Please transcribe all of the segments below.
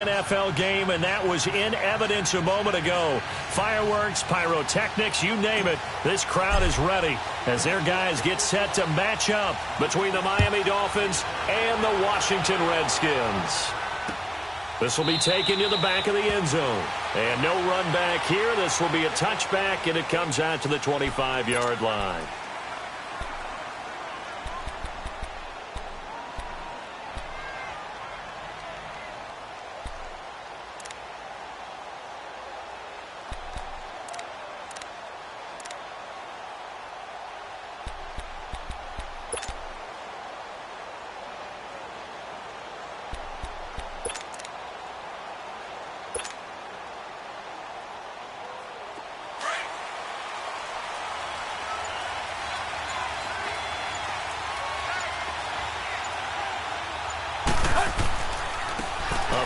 NFL game, and that was in evidence a moment ago. Fireworks, pyrotechnics, you name it. This crowd is ready as their guys get set to match up between the Miami Dolphins and the Washington Redskins. This will be taken to the back of the end zone. And no run back here. This will be a touchback, and it comes out to the 25-yard line.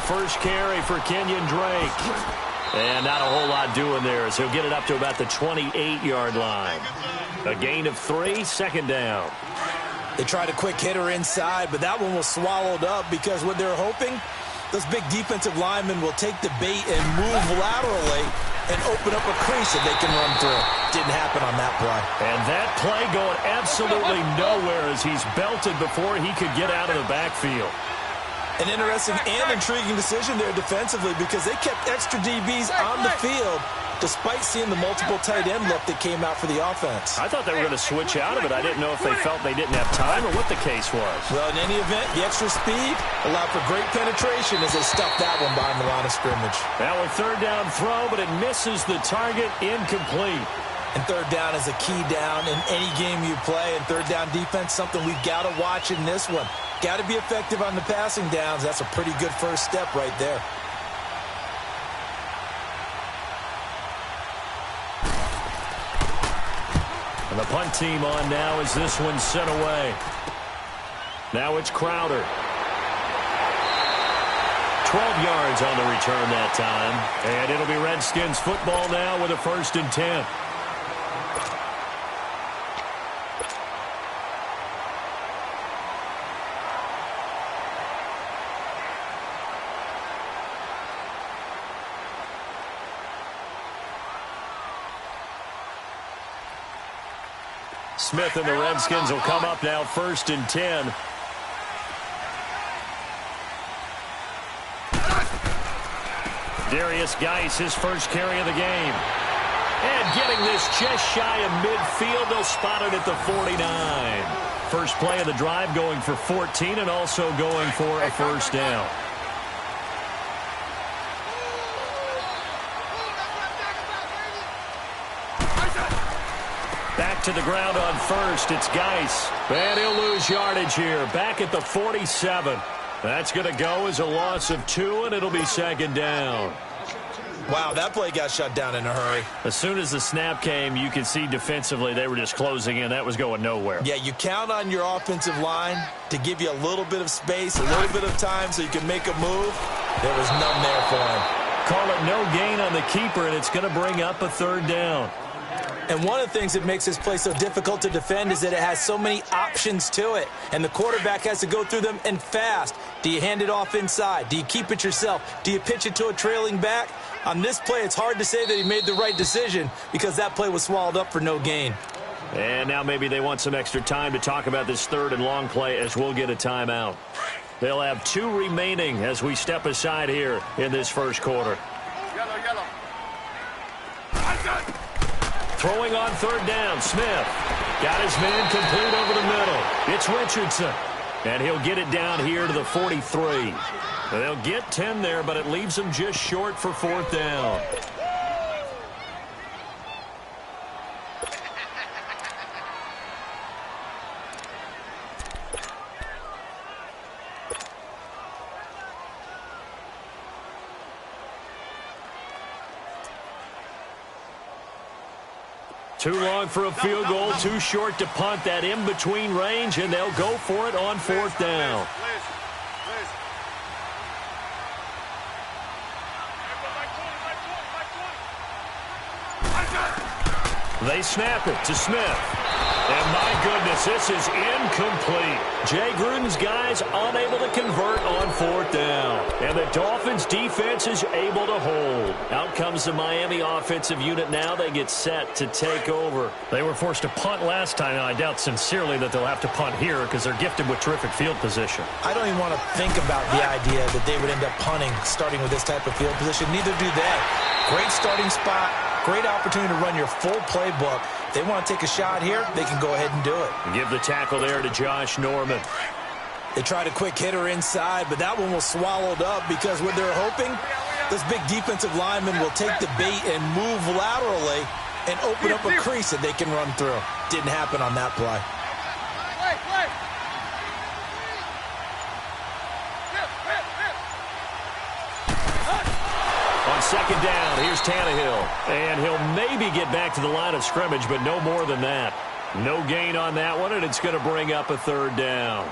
First carry for Kenyon Drake. And not a whole lot doing there as he'll get it up to about the 28-yard line. A gain of 3, second down. They tried a quick hitter inside, but that one was swallowed up because what they're hoping, those big defensive linemen will take the bait and move laterally and open up a crease that they can run through. Didn't happen on that play. And that play going absolutely nowhere as he's belted before he could get out of the backfield. An interesting and intriguing decision there defensively because they kept extra DBs on the field despite seeing the multiple tight end look that came out for the offense. I thought they were going to switch out of it. I didn't know if they felt they didn't have time or what the case was. Well, in any event, the extra speed allowed for great penetration as they stuffed that one behind the line of scrimmage. Now a third down throw, but it misses the target, incomplete. And third down is a key down in any game you play. And third down defense, something we've got to watch in this one. Got to be effective on the passing downs. That's a pretty good first step right there. And the punt team on now as this one's sent away. Now it's Crowder. 12 yards on the return that time. And it'll be Redskins football now with a 1st and 10. Smith and the Redskins will come up now 1st and 10. Darius Geis, his first carry of the game. And getting this just shy of midfield. They'll spot it at the 49. First play of the drive going for 14 and also going for a first down. Back to the ground on first. It's Geis. And he'll lose yardage here. Back at the 47. That's going to go as a loss of 2, and it'll be second down. Wow, that play got shut down in a hurry. As soon as the snap came, you could see defensively they were just closing in. That was going nowhere. Yeah, you count on your offensive line to give you a little bit of space, a little bit of time so you can make a move. There was none there for him. Call it no gain on the keeper, and it's going to bring up a third down. And one of the things that makes this play so difficult to defend is that it has so many options to it. And the quarterback has to go through them and fast. Do you hand it off inside? Do you keep it yourself? Do you pitch it to a trailing back? On this play, it's hard to say that he made the right decision because that play was swallowed up for no gain. And now maybe they want some extra time to talk about this third and long play as we'll get a timeout. They'll have 2 remaining as we step aside here in this first quarter. Yellow. Throwing on third down, Smith. Got his man complete over the middle. It's Richardson. And he'll get it down here to the 43. They'll get 10 there, but it leaves them just short for 4th down. Too long for a field goal, too short to punt. That in-between range, and they'll go for it on 4th down. They snap it to Smith. And my goodness, this is incomplete. Jay Gruden's guys unable to convert on 4th down. And the Dolphins defense is able to hold. Out comes the Miami offensive unit now. They get set to take over. They were forced to punt last time, and I doubt sincerely that they'll have to punt here because they're gifted with terrific field position. I don't even want to think about the idea that they would end up punting starting with this type of field position. Neither do they. Great starting spot. Great opportunity to run your full playbook. They want to take a shot here, they can go ahead and do it. Give the tackle there to Josh Norman. They tried a quick hitter inside, but that one was swallowed up because what they're hoping, this big defensive lineman will take the bait and move laterally and open up a crease that they can run through. Didn't happen on that play. On 2nd down, here's Tannehill. And he'll maybe get back to the line of scrimmage, but no more than that. No gain on that one, and it's going to bring up a 3rd down.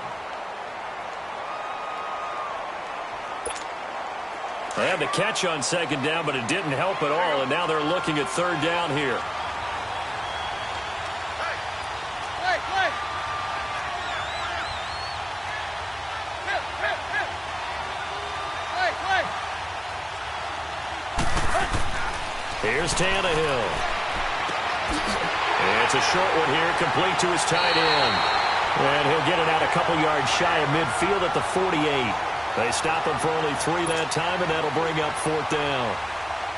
They had the catch on 2nd down, but it didn't help at all, and now they're looking at 3rd down here. Here's Tannehill. It's a short one here, complete to his tight end. And he'll get it out a couple yards shy of midfield at the 48. They stop him for only 3 that time, and that'll bring up 4th down.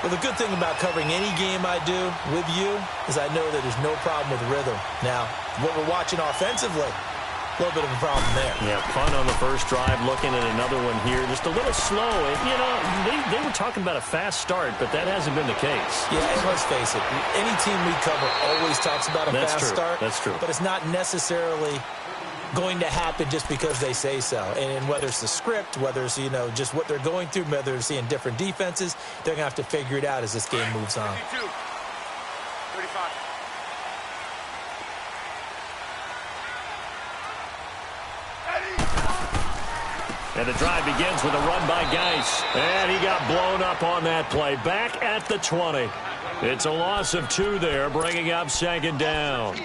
Well, the good thing about covering any game I do with you is I know that there's no problem with rhythm. Now, what we're watching offensively, a little bit of a problem there. Yeah, punt on the first drive, looking at another one here. Just a little slow. And, you know, they were talking about a fast start, but that hasn't been the case. Yeah, and let's face it, any team we cover always talks about a fast start. That's true. But it's not necessarily going to happen just because they say so. And whether it's the script, whether it's, you know, just what they're going through, whether they're seeing different defenses, they're going to have to figure it out as this game moves on. 35. And the drive begins with a run by Geis. And he got blown up on that play. Back at the 20. It's a loss of 2 there, bringing up 2nd down.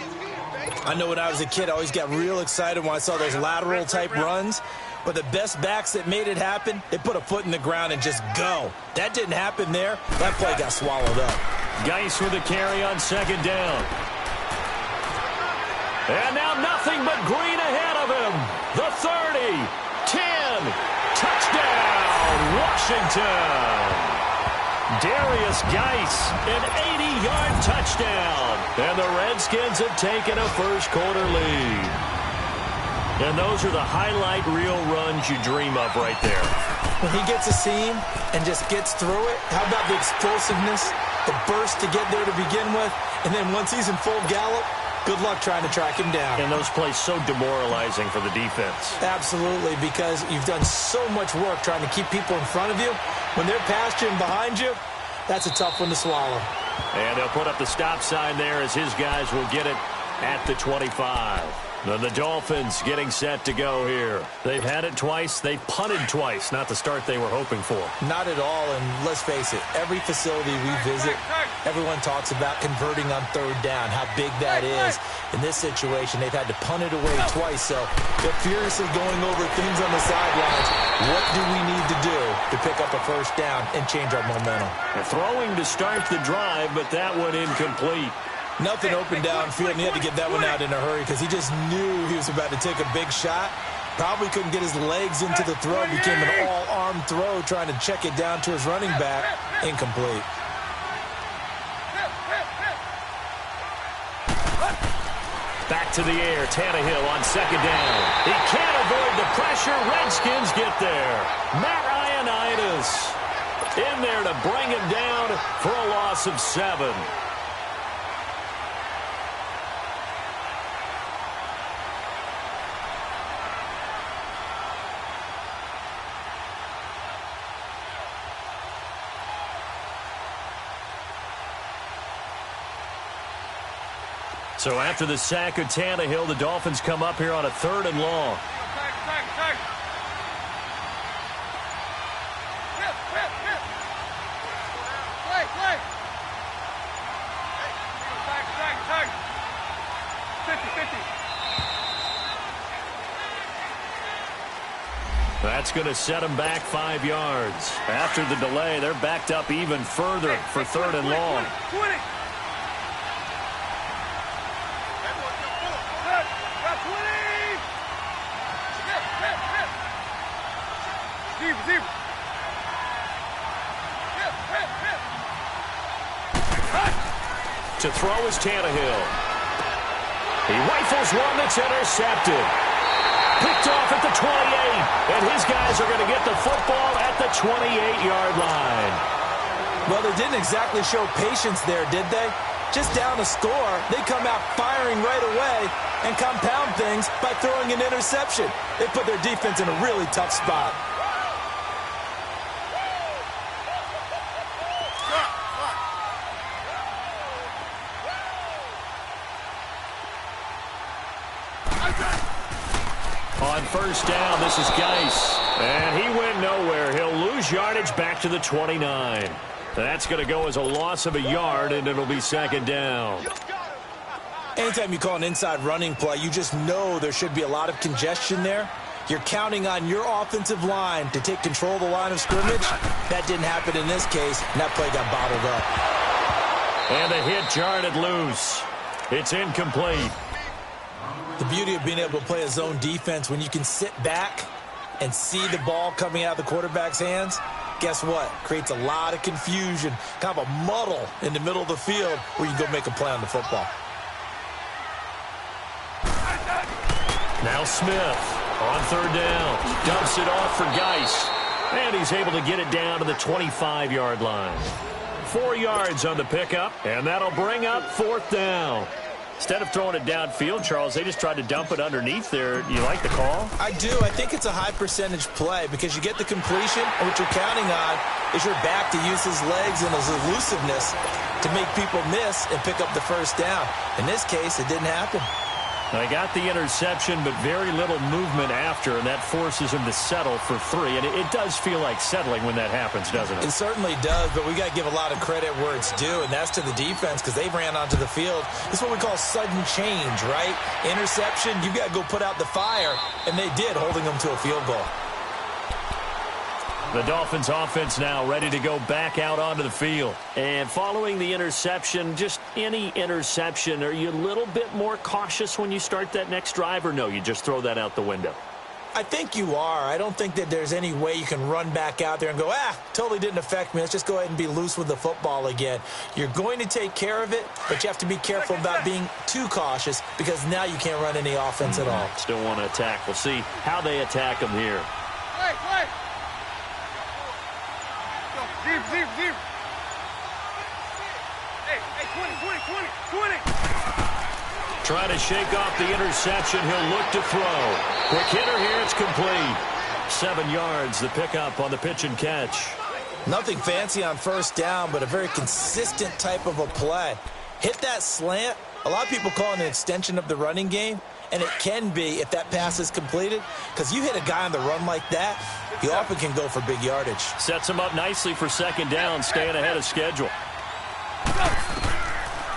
I know when I was a kid, I always got real excited when I saw those lateral-type runs. But the best backs that made it happen, they put a foot in the ground and just go. That didn't happen there. That play got swallowed up. Geis with a carry on 2nd down. And now nothing but green ahead of him. The 30, 10, touchdown, Washington. Darius Geis, an 80-yard touchdown. And the Redskins have taken a first-quarter lead. And those are the highlight reel runs you dream of right there. When he gets a seam and just gets through it, how about the explosiveness, the burst to get there to begin with, and then once he's in full gallop, good luck trying to track him down. And those plays so demoralizing for the defense. Absolutely, because you've done so much work trying to keep people in front of you. When they're past you and behind you, that's a tough one to swallow. And they'll put up the stop sign there as his guys will get it at the 25. Then the Dolphins getting set to go here. They've had it twice. They've punted twice. Not the start they were hoping for. Not at all, and let's face it, every facility we visit, everyone talks about converting on 3rd down, how big that is. In this situation, they've had to punt it away twice, so they're furiously going over things on the sidelines. What do we need to do to pick up a 1st down and change our momentum? They're throwing to start the drive, but that one incomplete. Nothing open downfield, and he had to get that one out in a hurry because he just knew he was about to take a big shot. Probably couldn't get his legs into the throw. Became an all-arm throw trying to check it down to his running back. Incomplete. Back to the air. Tannehill on 2nd down. He can't avoid the pressure. Redskins get there. Matt Ioannidis in there to bring him down for a loss of 7. So after the sack of Tannehill, the Dolphins come up here on a 3rd and long. That's going to set them back 5 yards. After the delay, they're backed up even further for 3rd and long. 20. To throw is Tannehill. He rifles one that's intercepted. Picked off at the 28, and his guys are going to get the football at the 28-yard line. Well, they didn't exactly show patience there, did they? Just down a score, they come out firing right away and compound things by throwing an interception. They put their defense in a really tough spot. On 1st down, this is Geis. And he went nowhere. He'll lose yardage back to the 29. That's going to go as a loss of a yard, and it'll be 2nd down. Anytime you call an inside running play, you just know there should be a lot of congestion there. You're counting on your offensive line to take control of the line of scrimmage. That didn't happen in this case, and that play got bottled up. And the hit jarred it loose. It's incomplete. The beauty of being able to play a zone defense when you can sit back and see the ball coming out of the quarterback's hands, guess what? Creates a lot of confusion, kind of a muddle in the middle of the field where you go make a play on the football. Now Smith on 3rd down. Dumps it off for Geis. And he's able to get it down to the 25-yard line. 4 yards on the pickup, and that'll bring up 4th down. Instead of throwing it downfield, Charles, they just tried to dump it underneath there. You like the call? I do. I think it's a high percentage play because you get the completion, and what you're counting on is your back to use his legs and his elusiveness to make people miss and pick up the 1st down. In this case, it didn't happen. They got the interception, but very little movement after, and that forces him to settle for 3. And it does feel like settling when that happens, doesn't it? It certainly does, but we got to give a lot of credit where it's due, and that's to the defense because they ran onto the field. It's what we call sudden change, right? Interception, you got to go put out the fire, and they did, holding them to a field goal. The Dolphins offense now ready to go back out onto the field. And following the interception, just any interception, are you a little bit more cautious when you start that next drive, or no, you just throw that out the window? I think you are. I don't think that there's any way you can run back out there and go, totally didn't affect me. Let's just go ahead and be loose with the football again. You're going to take care of it, but you have to be careful about being too cautious because now you can't run any offense at all. Still want to attack. We'll see how they attack them here. Wait. Deep. Hey, 20. Trying to shake off the interception. He'll look to throw. Quick hitter here. It's complete. 7 yards, the pickup on the pitch and catch. Nothing fancy on 1st down, but a very consistent type of a play. Hit that slant. A lot of people call it an extension of the running game, and it can be if that pass is completed, because you hit a guy on the run like that, he often can go for big yardage. Sets him up nicely for 2nd down, staying ahead of schedule.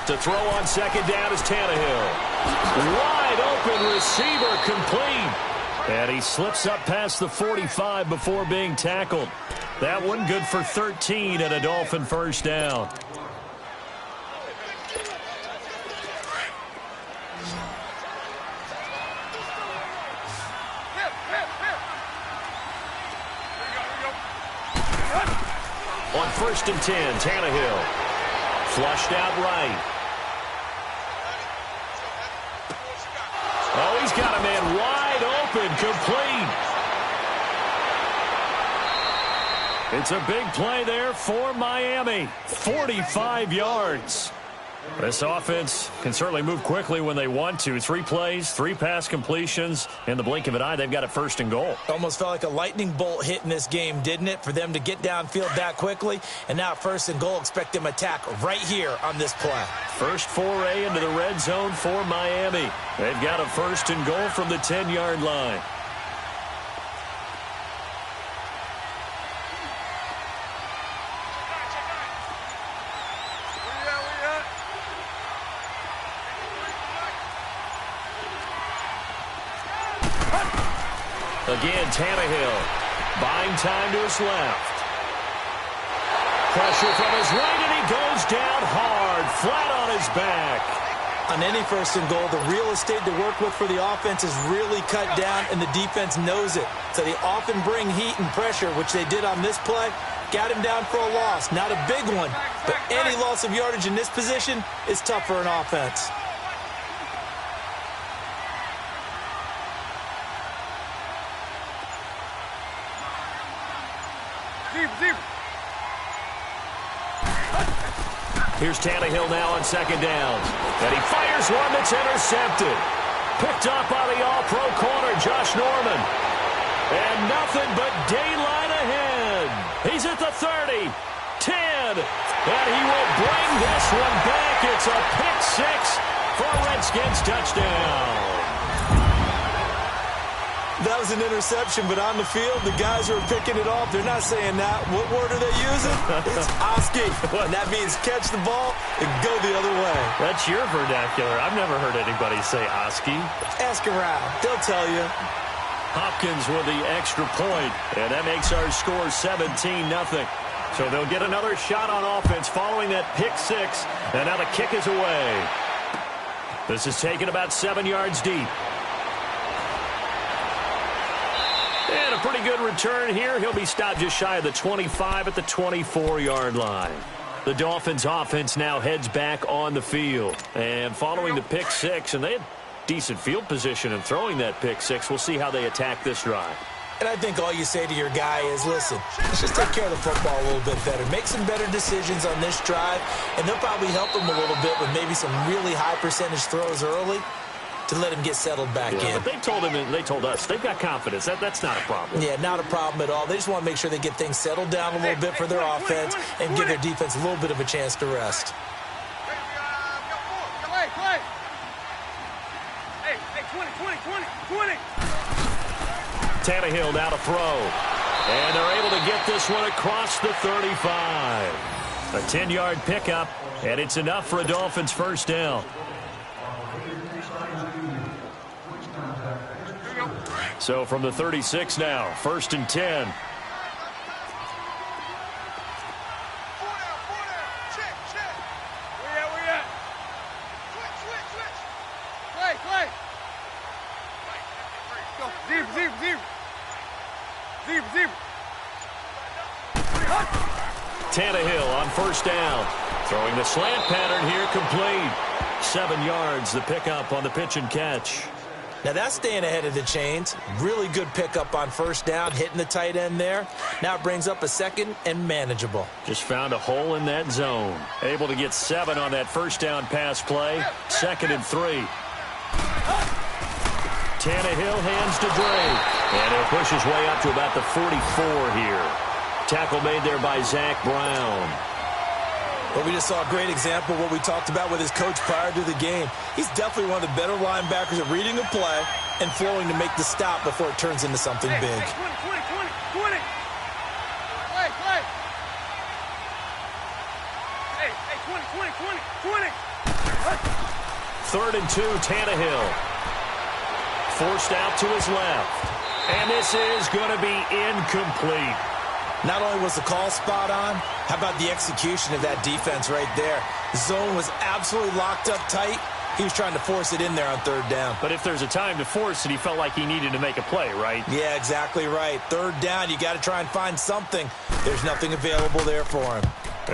To throw on 2nd down is Tannehill. Wide open receiver, complete. And he slips up past the 45 before being tackled. That one good for 13 and a Dolphin 1st down. On 1st and 10, Tannehill. Flushed out right. Oh, he's got a man wide open, complete. It's a big play there for Miami. 45 yards. This offense can certainly move quickly when they want to. 3 plays, 3 pass completions. In the blink of an eye, they've got it 1st and goal. Almost felt like a lightning bolt hit in this game, didn't it? For them to get downfield that quickly. And now 1st and goal, expect them to attack right here on this play. First foray into the red zone for Miami. They've got a 1st and goal from the 10-yard line. Again, Tannehill. Buying time to his left. Pressure from his right, and he goes down hard, flat on his back. On any first and goal, the real estate to work with for the offense is really cut down, and the defense knows it. So they often bring heat and pressure, which they did on this play. Got him down for a loss. Not a big one, but any loss of yardage in this position is tough for an offense. Here's Tannehill now on second down. And he fires one that's intercepted. Picked up by the all-pro corner, Josh Norman. And nothing but daylight ahead. He's at the 30, 10, and he will bring this one back. It's a pick six for a Redskins touchdown. That was an interception, but on the field, the guys who are picking it off, they're not saying that. What word are they using? It's Oski, and that means catch the ball and go the other way. That's your vernacular. I've never heard anybody say Oski. Ask around. They'll tell you. Hopkins with the extra point, and that makes our score 17-0. So they'll get another shot on offense following that pick six, and now the kick is away. This is taken about 7 yards deep. And a pretty good return here. He'll be stopped just shy of the 25 at the 24-yard line. The Dolphins offense now heads back on the field. And following the pick six, and they had decent field position in throwing that pick six. We'll see how they attack this drive. And I think all you say to your guy is, listen, let's just take care of the football a little bit better. Make some better decisions on this drive, and they'll probably help him a little bit with maybe some really high percentage throws early to let him get settled back in. But they told him, and they told us, they've got confidence. That's not a problem. Yeah, not a problem at all. They just want to make sure they get things settled down a little bit for their offense and give their defense a little bit of a chance to rest. Tannehill now to throw. And they're able to get this one across the 35. A 10-yard pickup, and it's enough for a Dolphins first down. So from the 36 now, 1st and 10. Tannehill on first down. Throwing the slant pattern here, complete. 7 yards, the pickup on the pitch and catch. Now that's staying ahead of the chains. Really good pickup on first down, hitting the tight end there. Now it brings up a second and manageable. Just found a hole in that zone. Able to get 7 on that first down pass play. 2nd and 3. Tannehill hands to Drake. And he'll push his way up to about the 44 here. Tackle made there by Zach Brown. But we just saw a great example of what we talked about with his coach prior to the game. He's definitely one of the better linebackers at reading a play and flowing to make the stop before it turns into something big. 20. Hey, 20. 3rd and 2, Tannehill. Forced out to his left. And this is going to be incomplete. Not only was the call spot on, how about the execution of that defense right there? The zone was absolutely locked up tight. He was trying to force it in there on 3rd down. But if there's a time to force it, he felt like he needed to make a play, right? Yeah, exactly right. 3rd down, you got to try and find something. There's nothing available there for him.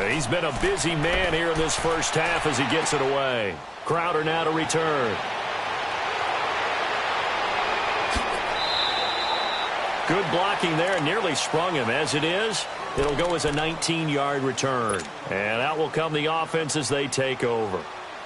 He's been a busy man here in this first half as he gets it away. Crowder now to return. Good blocking there, nearly sprung him. As it is, it'll go as a 19-yard return. And out will come the offense as they take over.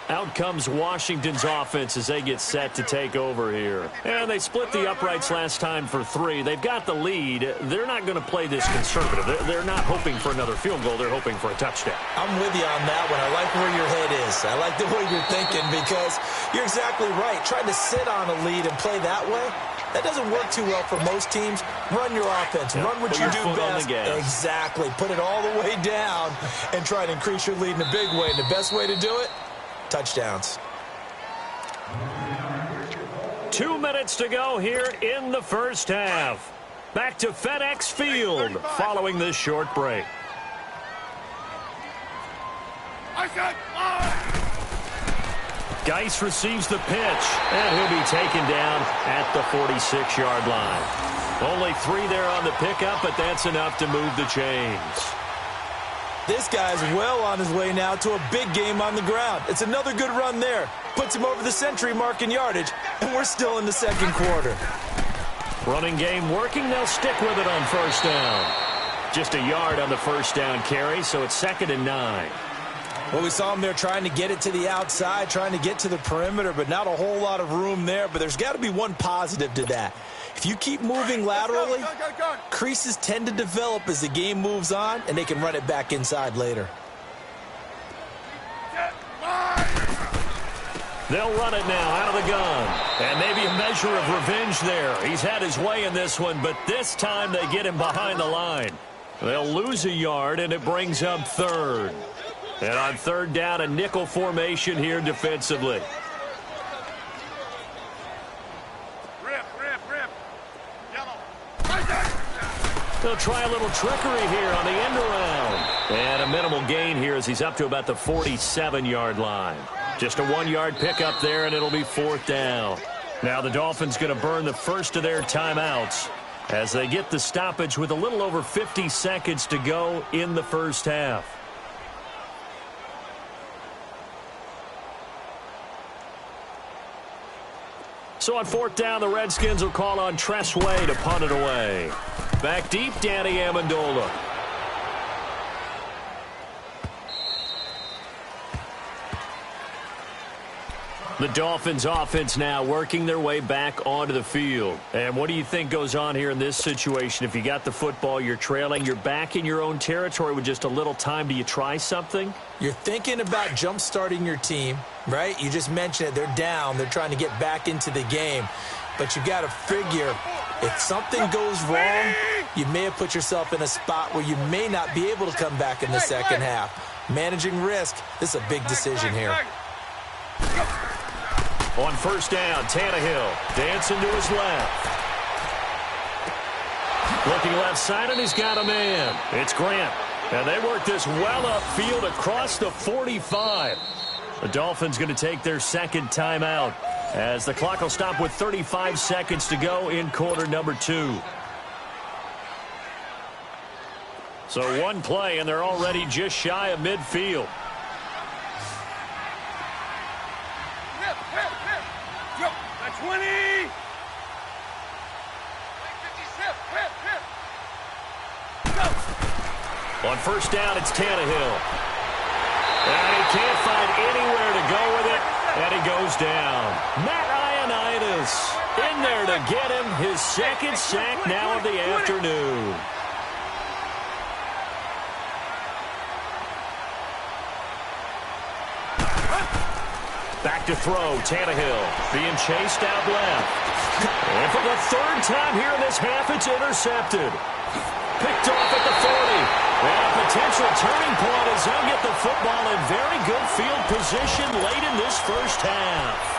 Out comes Washington's offense as they get set to take over here. And they split the uprights last time for 3. They've got the lead. They're not going to play this conservative. They're not hoping for another field goal. They're hoping for a touchdown. I'm with you on that one. I like where your head is. I like the way you're thinking because you're exactly right. Trying to sit on a lead and play that way, that doesn't work too well for most teams. Run your offense. Run what you do best. Exactly. Put it all the way down and try to increase your lead in a big way. And the best way to do it, touchdowns. 2 minutes to go here in the first half. Back to FedEx Field following this short break. Geis receives the pitch, and he'll be taken down at the 46-yard line. Only 3 there on the pickup, but that's enough to move the chains. This guy's well on his way now to a big game on the ground. It's another good run there. Puts him over the century mark in yardage, and we're still in the second quarter. Running game working. They'll stick with it on first down. Just a yard on the first down carry, so it's 2nd and 9. Well, we saw him there trying to get it to the outside, trying to get to the perimeter, but not a whole lot of room there. But there's got to be one positive to that. If you keep moving laterally, creases tend to develop as the game moves on, and they can run it back inside later. They'll run it now out of the gun. And maybe a measure of revenge there. He's had his way in this one, but this time they get him behind the line. They'll lose a yard, and it brings up 3rd. And on 3rd down, a nickel formation here defensively. They'll try a little trickery here on the end around. And a minimal gain here as he's up to about the 47-yard line. Just a 1-yard pickup there, and it'll be 4th down. Now the Dolphins going to burn the first of their timeouts as they get the stoppage with a little over 50 seconds to go in the first half. So on 4th down, the Redskins will call on Tressway to punt it away. Back deep, Danny Amendola. The Dolphins offense now working their way back onto the field. And what do you think goes on here in this situation? If you got the football, you're trailing, you're back in your own territory with just a little time. Do you try something? You're thinking about jump-starting your team, right? You just mentioned it. They're down. They're trying to get back into the game. But you got to figure if something goes wrong, you may have put yourself in a spot where you may not be able to come back in the second half. Managing risk, this is a big decision here. On first down, Tannehill dancing to his left. Looking left side, and he's got a man. It's Grant. And they work this well upfield across the 45. The Dolphins going to take their second timeout as the clock will stop with 35 seconds to go in quarter number 2. So one play, and they're already just shy of midfield. That's 20. On first down, it's Tannehill. And he can't find anywhere to go with it, and he goes down. Matt Ioannidis in there to get him his second sack now of the afternoon. Back to throw, Tannehill being chased out left. And for the 3rd time here in this half, it's intercepted. Picked off at the 40. And a potential turning point as they'll get the football in very good field position late in this first half.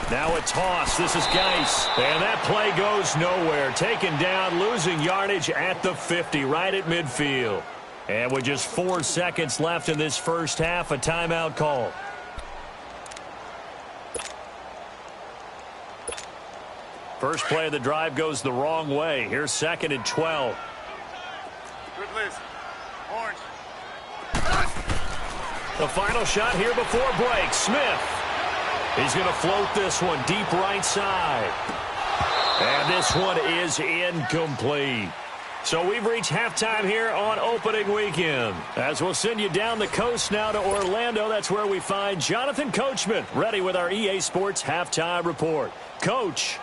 Now a toss. This is Geis. And that play goes nowhere. Taken down, losing yardage at the 50, right at midfield. And with just 4 seconds left in this first half, a timeout call. First play of the drive goes the wrong way. Here's 2nd and 12. Good list. Orange. The final shot here before break. Smith. He's going to float this one deep right side. And this one is incomplete. So we've reached halftime here on opening weekend. As we'll send you down the coast now to Orlando. That's where we find Jonathan Coachman ready with our EA Sports halftime report. Coach.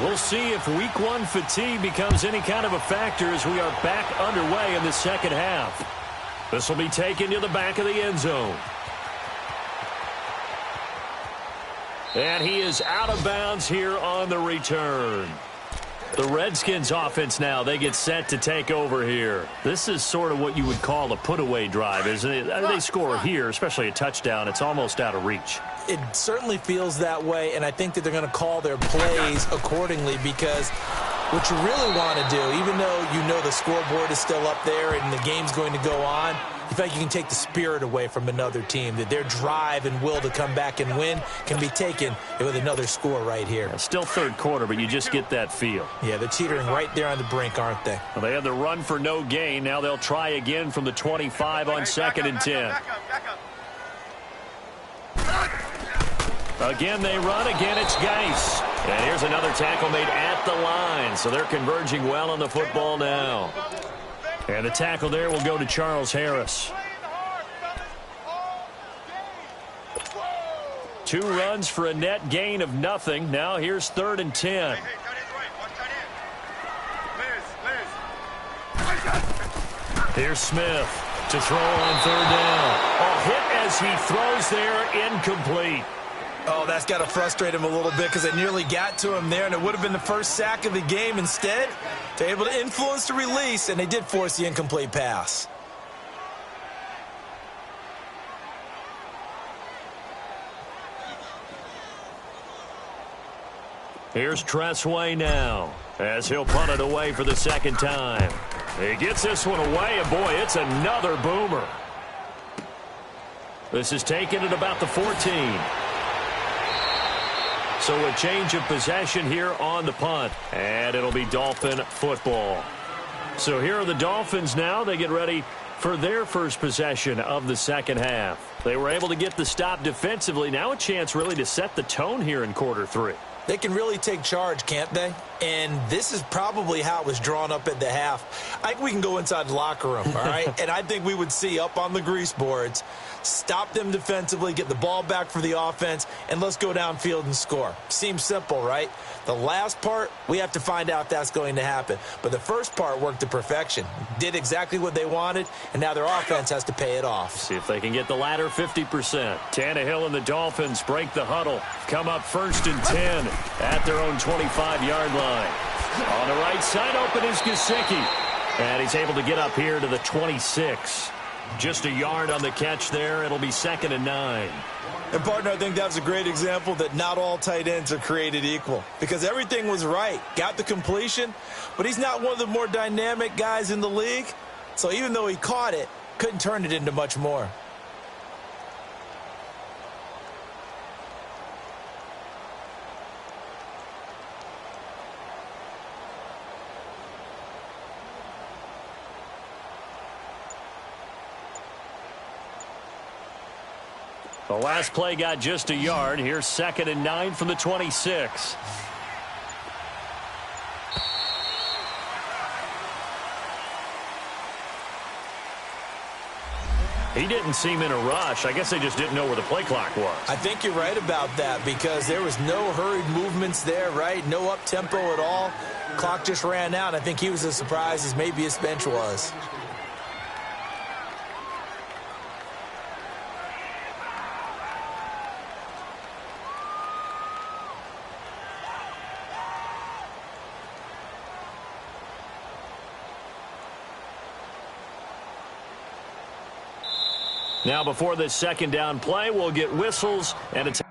We'll see if week 1 fatigue becomes any kind of a factor as we are back underway in the second half. This will be taken to the back of the end zone. And he is out of bounds here on the return. The Redskins offense now, they get set to take over here. This is sort of what you would call a put-away drive, isn't it? They score here, especially a touchdown. It's almost out of reach. It certainly feels that way, and I think that they're going to call their plays accordingly, because what you really want to do, even though you know the scoreboard is still up there and the game's going to go on, you feel like you can take the spirit away from another team, that their drive and will to come back and win can be taken with another score right here. Yeah, still third quarter, but you just get that feel. Yeah, they're teetering right there on the brink, aren't they? Well, they had the run for no gain. Now they'll try again from the 25 on 2nd and 10. Again, they run. Again, it's Geis. And here's another tackle made at the line. So they're converging well on the football now. And the tackle there will go to Charles Harris. 2 runs for a net gain of nothing. Now here's 3rd and 10. Here's Smith to throw on 3rd down. A hit as he throws there, incomplete. Oh, that's got to frustrate him a little bit, because they nearly got to him there, and it would have been the first sack of the game. Instead, they're able to influence the release, and they did force the incomplete pass. Here's Tressway now, as he'll punt it away for the 2nd time. He gets this one away, and boy, it's another boomer. This is taken at about the 14. So a change of possession here on the punt, and it'll be Dolphin football. So here are the Dolphins now. They get ready for their first possession of the 2nd half. They were able to get the stop defensively. Now a chance really to set the tone here in quarter 3. They can really take charge, can't they? And this is probably how it was drawn up at the half. I think we can go inside the locker room, all right? And I think we would see up on the grease boards, stop them defensively, get the ball back for the offense, and let's go downfield and score. Seems simple, right? The last part, we have to find out if that's going to happen. But the first part worked to perfection. Did exactly what they wanted, and now their offense has to pay it off. See if they can get the latter 50%. Tannehill and the Dolphins break the huddle. Come up 1st and 10 at their own 25-yard line. On the right side, open is Gesicki. And he's able to get up here to the 26. Just a yard on the catch there. It'll be 2nd and 9. And, partner, I think that was a great example that not all tight ends are created equal, because everything was right. Got the completion, but he's not one of the more dynamic guys in the league. So even though he caught it, couldn't turn it into much more. The last play got just a yard. Here's 2nd and 9 from the 26. He didn't seem in a rush. I guess they just didn't know where the play clock was. I think you're right about that, because there was no hurried movements there, right? No up-tempo at all. Clock just ran out. I think he was as surprised as maybe his bench was. Now, before this 2nd down play, we'll get whistles and it's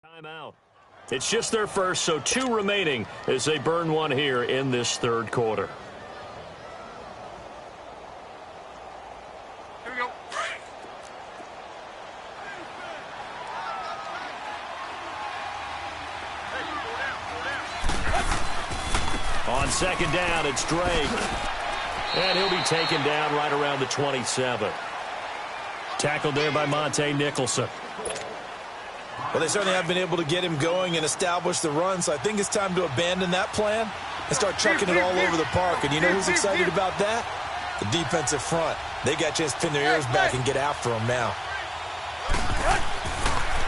timeout. It's just their first, so 2 remaining as they burn one here in this third quarter. Here we go. On second down, it's Drake. And he'll be taken down right around the 27. Tackled there by Monte Nicholson. Well, they certainly have been able to get him going and establish the run, so I think it's time to abandon that plan and start chucking it all over the park. And you know who's excited about that? The defensive front. They got a chance to pin their ears back and get after him now.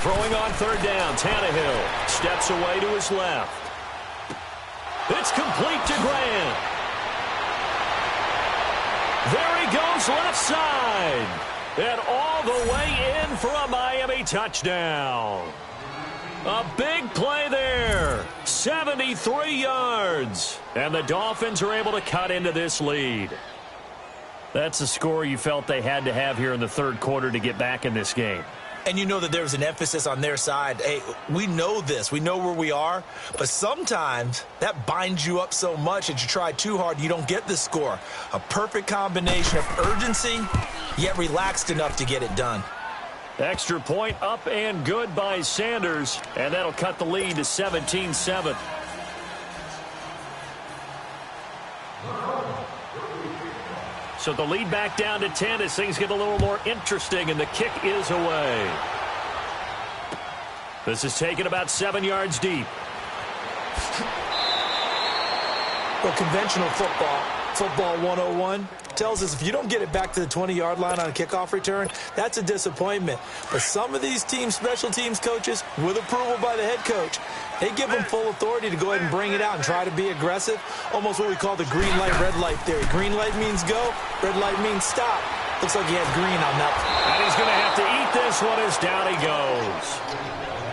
Throwing on third down, Tannehill steps away to his left. It's complete to Grant. There he goes left side. And all the way in for a Miami touchdown. A big play there. 73 yards. And the Dolphins are able to cut into this lead. That's a score you felt they had to have here in the third quarter to get back in this game. And you know that there was an emphasis on their side. Hey, we know this. We know where we are. But sometimes that binds you up so much that you try too hard, you don't get the score. A perfect combination of urgency, yet relaxed enough to get it done. Extra point up and good by Sanders. And that'll cut the lead to 17-7. So the lead back down to 10 as things get a little more interesting, and the kick is away. This is taken about 7 yards deep. Well, conventional football 101, tells us if you don't get it back to the 20-yard line on a kickoff return, that's a disappointment. But some of these teams, special teams coaches, with approval by the head coach, they give them full authority to go ahead and bring it out and try to be aggressive. Almost what we call the green light, red light theory. Green light means go, red light means stop. Looks like he has green on that one. And he's going to have to eat this one as down he goes.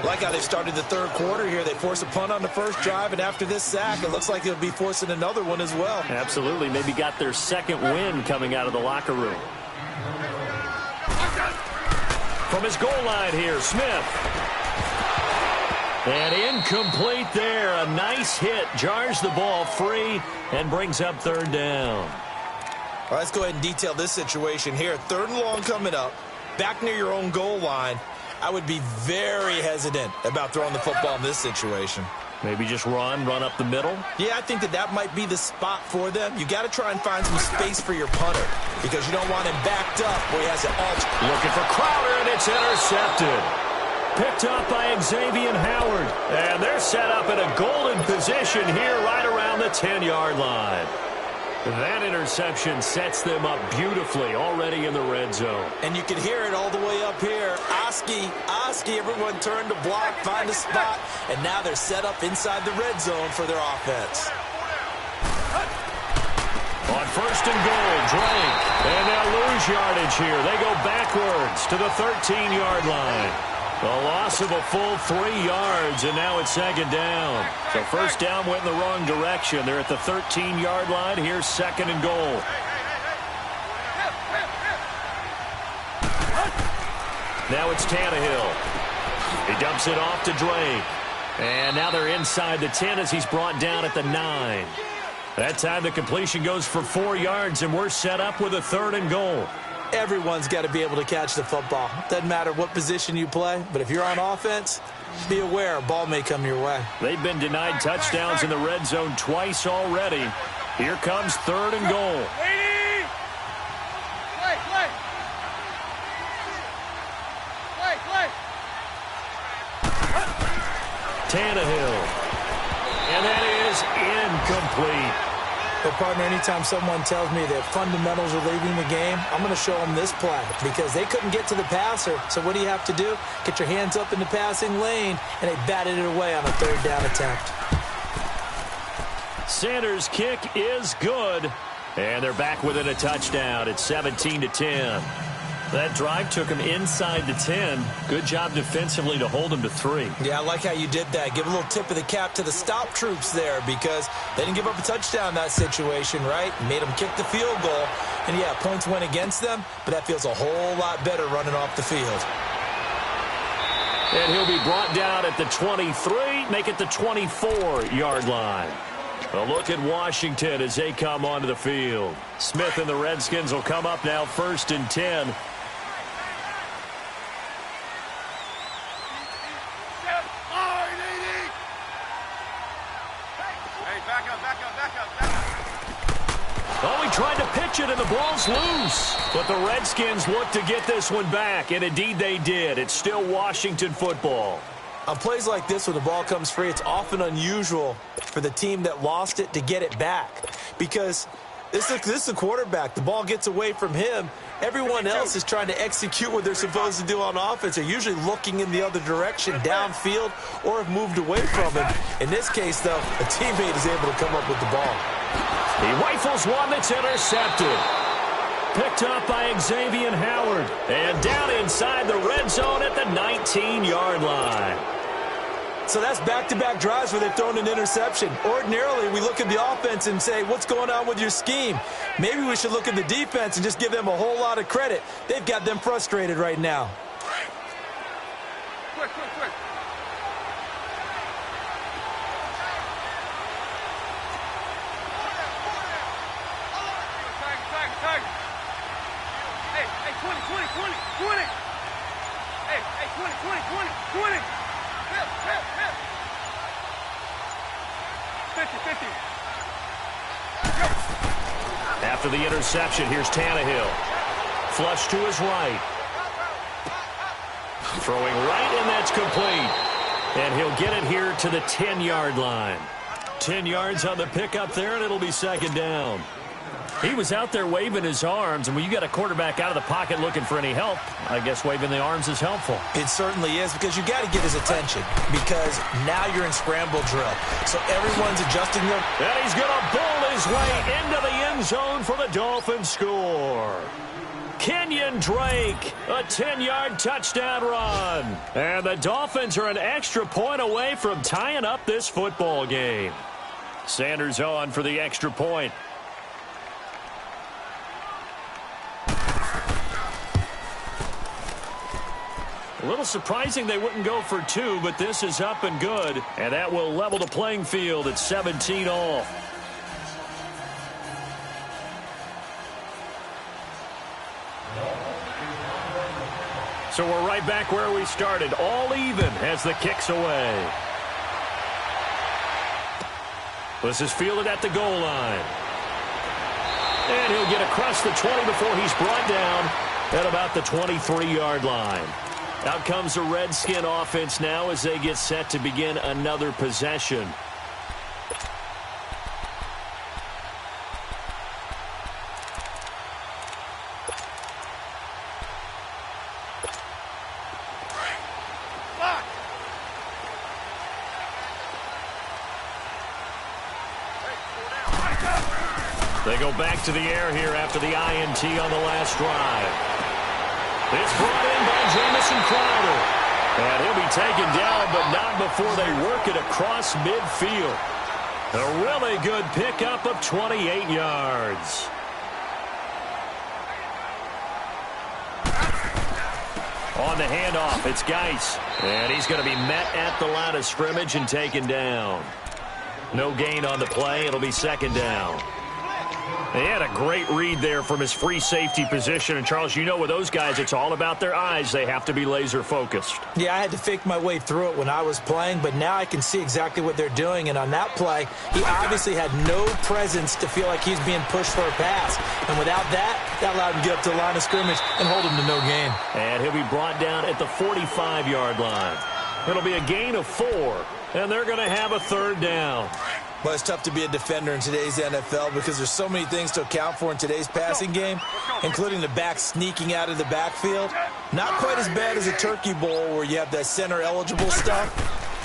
Like how they started the third quarter here. They force a punt on the first drive, and after this sack, it looks like they'll be forcing another one as well. Absolutely. Maybe got their second win coming out of the locker room. From his goal line here, Smith. And incomplete there. A nice hit. Jars the ball free and brings up third down. All right, let's go ahead and detail this situation here. Third and long coming up. Back near your own goal line. I would be very hesitant about throwing the football in this situation. Maybe just run up the middle? Yeah, I think that might be the spot for them. You got to try and find some space for your punter because you don't want him backed up where he has it all. Looking for Crowder, and it's intercepted. Picked up by Xavier Howard. And they're set up in a golden position here right around the 10-yard line. That interception sets them up beautifully already in the red zone. And you can hear it all the way up here. Oski, everyone turned to block, find a spot, and now they're set up inside the red zone for their offense. On first and goal, Drake. And they'll lose yardage here. They go backwards to the 13-yard line. A loss of a full 3 yards, and now it's second down. So first down went in the wrong direction. They're at the 13-yard line. Here's second and goal. Now it's Tannehill. He dumps it off to Drake. And now they're inside the 10 as he's brought down at the 9. That time the completion goes for 4 yards, and we're set up with a third and goal. Everyone's got to be able to catch the football. Doesn't matter what position you play, but if you're on offense, be aware a ball may come your way. They've been denied touchdowns in the red zone twice already. Here comes third and goal. Tannehill. And that is incomplete. But, partner, anytime someone tells me that fundamentals are leaving the game, I'm going to show them this play because they couldn't get to the passer. So what do you have to do? Get your hands up in the passing lane, and they batted it away on a third down attempt. Sanders' kick is good, and they're back within a touchdown. It's 17-10. That drive took him inside the 10. Good job defensively to hold him to 3. Yeah, I like how you did that. Give a little tip of the cap to the stop troops there because they didn't give up a touchdown in that situation, right? Made them kick the field goal. And, yeah, points went against them, but that feels a whole lot better running off the field. And he'll be brought down at the 23, make it the 24-yard line. A look at Washington as they come onto the field. Smith and the Redskins will come up now 1st and 10. Oh, he tried to pitch it, and the ball's loose. But the Redskins look to get this one back, and indeed they did. It's still Washington football. On plays like this, when the ball comes free, it's often unusual for the team that lost it to get it back. Because this is a quarterback. The ball gets away from him. Everyone else is trying to execute what they're supposed to do on offense. They're usually looking in the other direction, downfield, or have moved away from him. In this case, though, a teammate is able to come up with the ball. He rifles one that's intercepted. Picked up by Xavier Howard. And down inside the red zone at the 19-yard line. So that's back-to-back drives where they've thrown an interception. Ordinarily, we look at the offense and say, what's going on with your scheme? Maybe we should look at the defense and just give them a whole lot of credit. They've got them frustrated right now. Quick. Tag. Hey, 20. Hey, 20. Hip. 50. After the interception, here's Tannehill. Flush to his right. Throwing right, and that's complete. And he'll get it here to the 10-yard line. 10 yards on the pickup there, and it'll be 2nd down. He was out there waving his arms, and when you got a quarterback out of the pocket looking for any help, I guess waving the arms is helpful. It certainly is, because you got to get his attention, because now you're in scramble drill. So everyone's adjusting them. And he's going to bowl his way into the end zone for the Dolphins score. Kenyon Drake, a 10-yard touchdown run. And the Dolphins are an extra point away from tying up this football game. Sanders on for the extra point. A little surprising they wouldn't go for 2, but this is up and good. And that will level the playing field at 17 all. So we're right back where we started. All even as the kick's away. This is fielded at the goal line. And he'll get across the 20 before he's brought down at about the 23-yard line. Out comes the Redskin offense now as they get set to begin another possession. They go back to the air here after the INT on the last drive. It's brought in by Jamison Crowder. And he'll be taken down, but not before they work it across midfield. A really good pickup of 28 yards. On the handoff, it's Geis. And he's going to be met at the line of scrimmage and taken down. No gain on the play. It'll be 2nd down. He had a great read there from his free safety position. And, Charles, you know with those guys, it's all about their eyes. They have to be laser-focused. Yeah, I had to fake my way through it when I was playing, but now I can see exactly what they're doing. And on that play, he obviously had no presence to feel like he's being pushed for a pass. And without that, that allowed him to get up to the line of scrimmage and hold him to no gain. And he'll be brought down at the 45-yard line. It'll be a gain of 4, and they're going to have a 3rd down. Well, it's tough to be a defender in today's NFL because there's so many things to account for in today's passing game, including the back sneaking out of the backfield. Not quite as bad as a Turkey Bowl where you have that center-eligible stuff,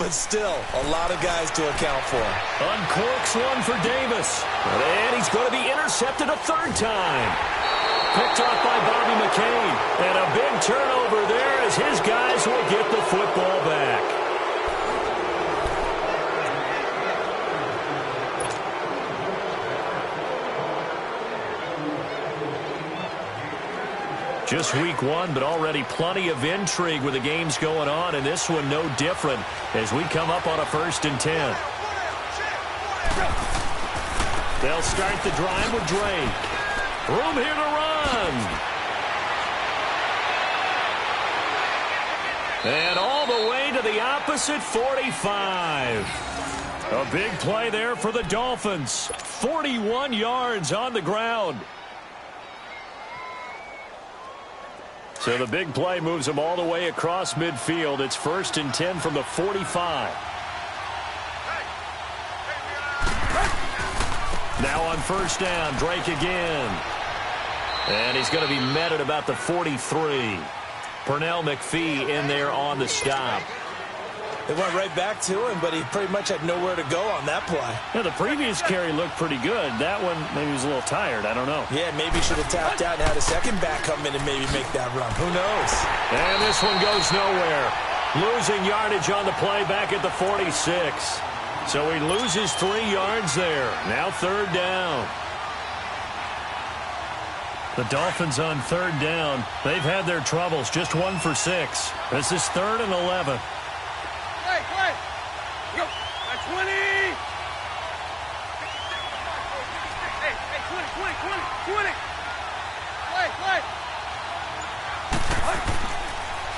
but still a lot of guys to account for. Uncorks one for Davis, and he's going to be intercepted a 3rd time. Picked off by Bobby McCain, and a big turnover there as his guys will get the football back. Just week 1, but already plenty of intrigue with the games going on, and this one no different as we come up on a 1st and 10. They'll start the drive with Drake. Room here to run. And all the way to the opposite 45. A big play there for the Dolphins. 41 yards on the ground. So the big play moves them all the way across midfield. It's 1st and 10 from the 45. Now on 1st down, Drake again. And he's going to be met at about the 43. Pernell McPhee in there on the stop. They went right back to him, but he pretty much had nowhere to go on that play. Yeah, the previous carry looked pretty good. That one, maybe he was a little tired. I don't know. Yeah, maybe he should have tapped out and had a second back come in and maybe make that run. Who knows? And this one goes nowhere. Losing yardage on the play back at the 46. So he loses 3 yards there. Now 3rd down. The Dolphins on 3rd down. They've had their troubles. Just 1 for 6. This is 3rd and 11. Play. Go. 20. Hey, 20. Play.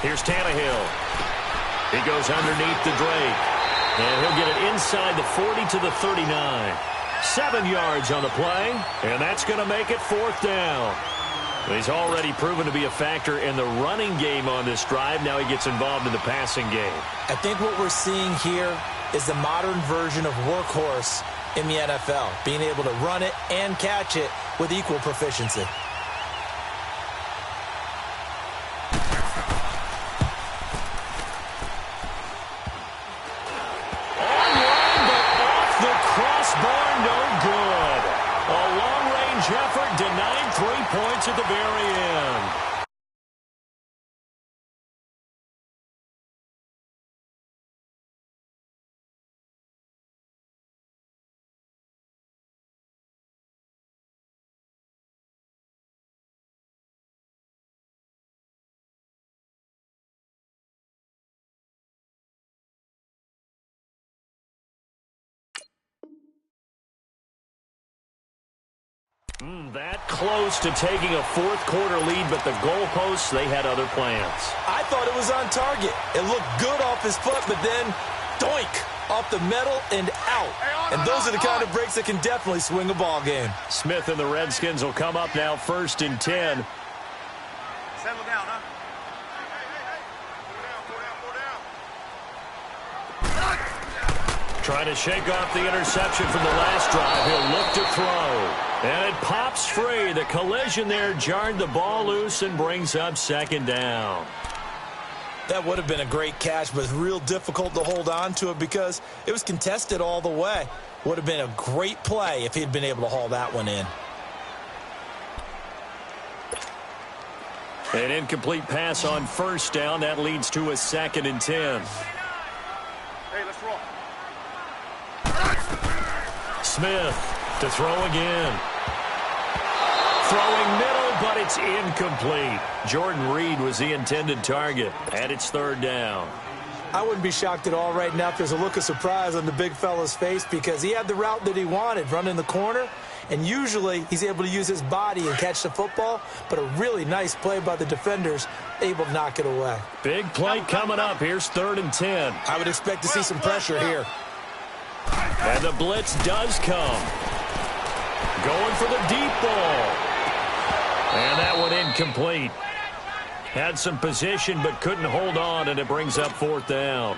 Here's Tannehill. He goes underneath the Drake. And he'll get it inside the 40 to the 39. 7 yards on the play, and that's going to make it 4th down. He's already proven to be a factor in the running game on this drive. Now he gets involved in the passing game. I think what we're seeing here is the modern version of workhorse in the NFL, being able to run it and catch it with equal proficiency. Effort denied 3 points at the very end. That close to taking a 4th quarter lead, but the goalposts, they had other plans. I thought it was on target. It looked good off his foot, but then doink, off the metal and out. And those are the kind of breaks that can definitely swing a ball game. Smith and the Redskins will come up now 1st and 10. Settle down, huh? Trying to shake off the interception from the last drive. He'll look to throw. And it pops free. The collision there jarred the ball loose and brings up 2nd down. That would have been a great catch, but it's real difficult to hold on to it because it was contested all the way. Would have been a great play if he'd been able to haul that one in. An incomplete pass on 1st down. That leads to a 2nd and 10. Hey, let's roll. Smith to throw again. Throwing middle, but it's incomplete. Jordan Reed was the intended target, and it's 3rd down. I wouldn't be shocked at all right now if there's a look of surprise on the big fella's face because he had the route that he wanted, running the corner, and usually he's able to use his body and catch the football, but a really nice play by the defenders, able to knock it away. Big play coming up. Here's 3rd and 10. I would expect to see some pressure here. And the blitz does come. Going for the deep ball. And that one incomplete. Had some position but couldn't hold on, and it brings up 4th down.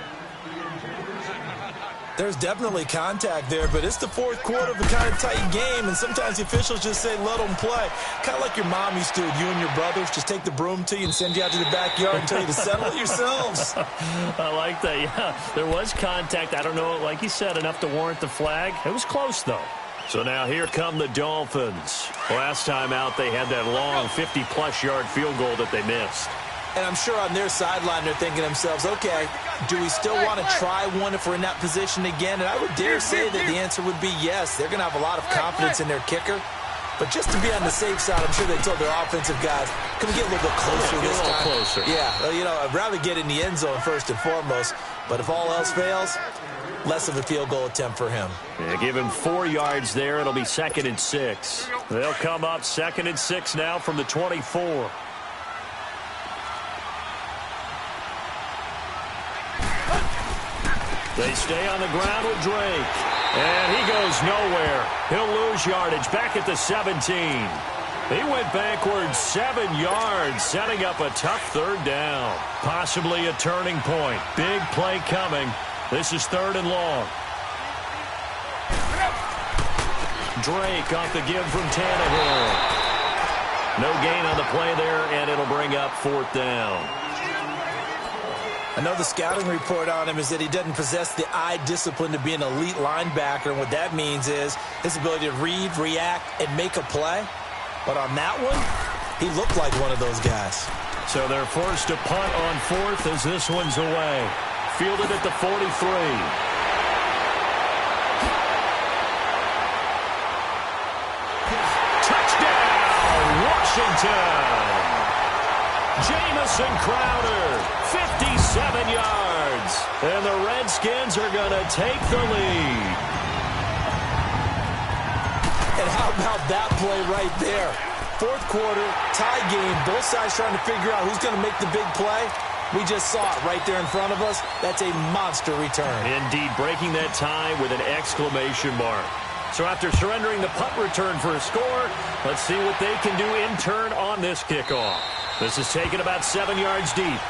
There's definitely contact there, but it's the 4th quarter of a kind of tight game, and sometimes the officials just say, let them play. Kind of like your mom used to, you and your brothers, just take the broom to you and send you out to the backyard and tell you to settle it yourselves. I like that, yeah. There was contact. I don't know, like you said, enough to warrant the flag. It was close, though. So now here come the Dolphins. Last time out, they had that long 50-plus yard field goal that they missed. And I'm sure on their sideline they're thinking to themselves, okay, do we still want to try one if we're in that position again? And I would dare say that the answer would be yes. They're going to have a lot of confidence in their kicker. But just to be on the safe side, I'm sure they told their offensive guys, can we get a little bit closer this time? Closer. Yeah, well, you know, I'd rather get in the end zone first and foremost. But if all else fails, less of a field goal attempt for him. Yeah, give him 4 yards there. It'll be 2nd and 6. They'll come up 2nd and 6 now from the 24. They stay on the ground with Drake. And he goes nowhere. He'll lose yardage back at the 17. He went backwards 7 yards, setting up a tough 3rd down. Possibly a turning point. Big play coming. This is 3rd and long. Drake off the give from Tannehill. No gain on the play there, and it'll bring up 4th down. I know the scouting report on him is that he doesn't possess the eye discipline to be an elite linebacker. And what that means is his ability to read, react, and make a play. But on that one, he looked like one of those guys. So they're forced to punt on 4th as this one's away. Fielded at the 43. Touchdown, Washington! Jamison Crowder, 57 yards. And the Redskins are going to take the lead. And how about that play right there? 4th quarter, tie game, both sides trying to figure out who's going to make the big play. We just saw it right there in front of us. That's a monster return. Indeed, breaking that tie with an exclamation mark. So after surrendering the punt return for a score, let's see what they can do in turn on this kickoff. This is taken about 7 yards deep.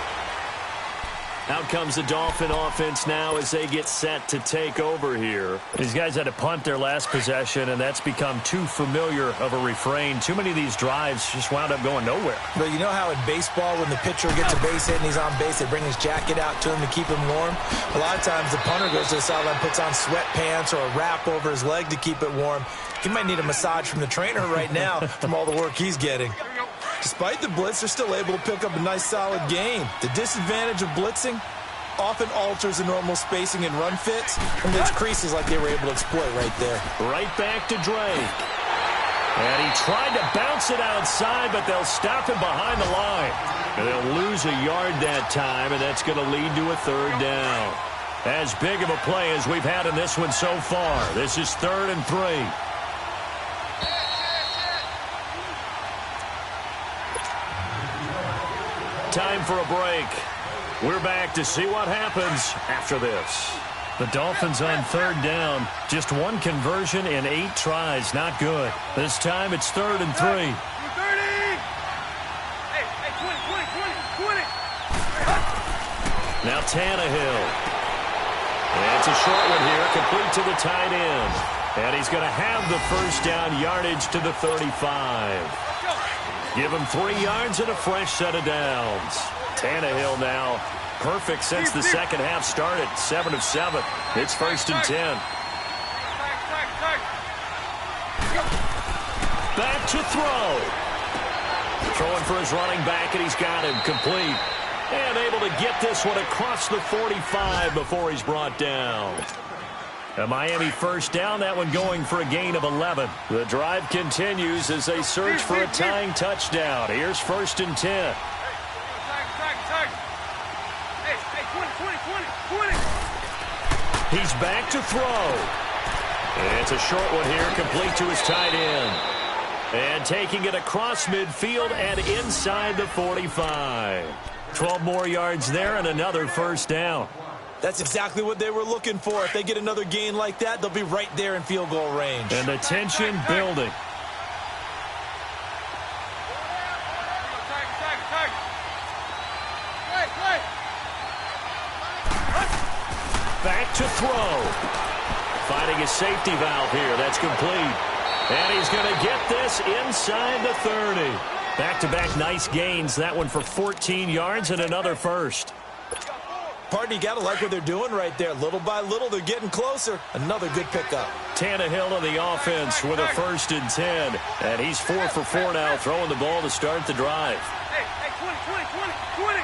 Out comes the Dolphin offense now as they get set to take over here. These guys had to punt their last possession, and that's become too familiar of a refrain. Too many of these drives just wound up going nowhere. But you know how in baseball, when the pitcher gets a base hit and he's on base, they bring his jacket out to him to keep him warm? A lot of times the punter goes to the sideline, puts on sweatpants or a wrap over his leg to keep it warm. He might need a massage from the trainer right now from all the work he's getting. Despite the blitz, they're still able to pick up a nice, solid gain. The disadvantage of blitzing often alters the normal spacing and run fits, and there's creases like they were able to exploit right there. Right back to Drake. And he tried to bounce it outside, but they'll stop him behind the line. And they'll lose a yard that time, and that's going to lead to a 3rd down. As big of a play as we've had in this one so far. This is 3rd and 3. Time for a break. We're back to see what happens after this. The Dolphins on 3rd down. Just one conversion in 8 tries. Not good. This time it's 3rd and 3. 30! Hey, 20. Now Tannehill. And it's a short one here, complete to the tight end. And he's going to have the 1st down yardage to the 35. Give him 3 yards and a fresh set of downs. Tannehill now perfect since the second half started. 7 of 7. It's 1st and 10. Back to throw. Throwing for his running back, and he's got him complete. And able to get this one across the 45 before he's brought down. A Miami 1st down, that one going for a gain of 11. The drive continues as they search for a tying touchdown. Here's 1st and 10. He's back to throw. And it's a short one here, complete to his tight end. And taking it across midfield and inside the 45. 12 more yards there and another 1st down. That's exactly what they were looking for. If they get another gain like that, they'll be right there in field goal range. And the tension building. Back to throw. Finding a safety valve here. That's complete. And he's going to get this inside the 30. Back-to-back nice gains. That one for 14 yards and another 1st. Partner, you got to like what they're doing right there. Little by little, they're getting closer. Another good pickup. Tannehill on the offense with a 1st and 10. And he's 4 for 4 now, throwing the ball to start the drive. Hey, 20.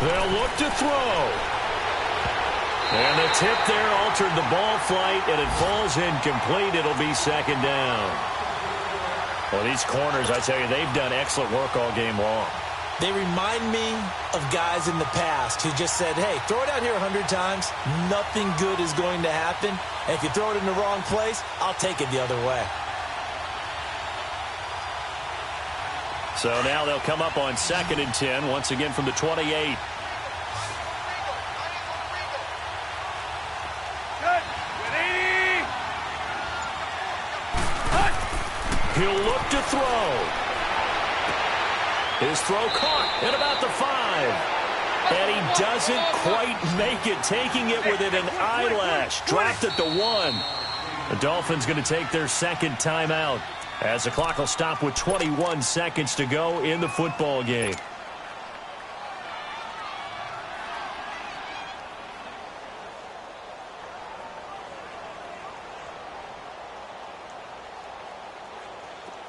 They'll look to throw. And the tip there altered the ball flight, and it falls incomplete. It'll be 2nd down. Well, these corners, I tell you, they've done excellent work all game long. They remind me of guys in the past who just said, hey, throw it out here 100 times. Nothing good is going to happen. And if you throw it in the wrong place, I'll take it the other way. So now they'll come up on 2nd and 10, once again from the 28. He'll look to throw. His throw caught at about the 5. And he doesn't quite make it, taking it within an eyelash. Dropped at the 1. The Dolphins going to take their second timeout as the clock will stop with 21 seconds to go in the football game.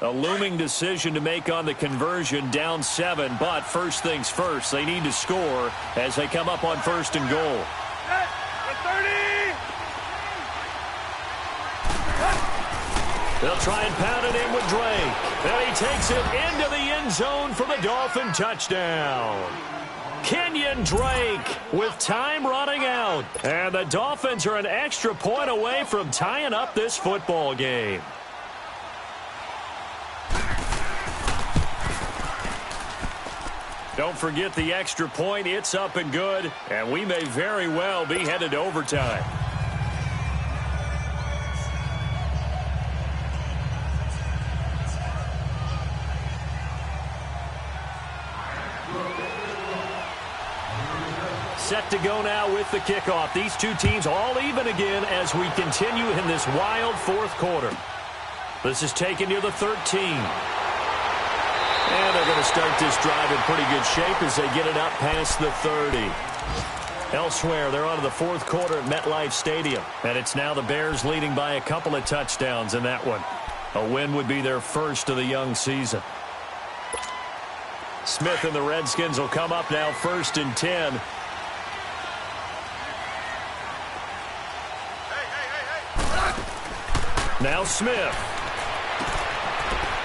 A looming decision to make on the conversion, down 7, but first things first, they need to score as they come up on 1st and goal. They'll try and pound it in with Drake. And he takes it into the end zone for the Dolphin touchdown. Kenyon Drake with time running out. And the Dolphins are an extra point away from tying up this football game. Don't forget the extra point. It's up and good, and we may very well be headed to overtime. Set to go now with the kickoff. These two teams all even again as we continue in this wild fourth quarter. This is taken near the 13. And they're going to start this drive in pretty good shape as they get it up past the 30. Elsewhere, they're on to the fourth quarter at MetLife Stadium. And it's now the Bears leading by a couple of touchdowns in that one. A win would be their first of the young season. Smith and the Redskins will come up now 1st and 10. Now Smith.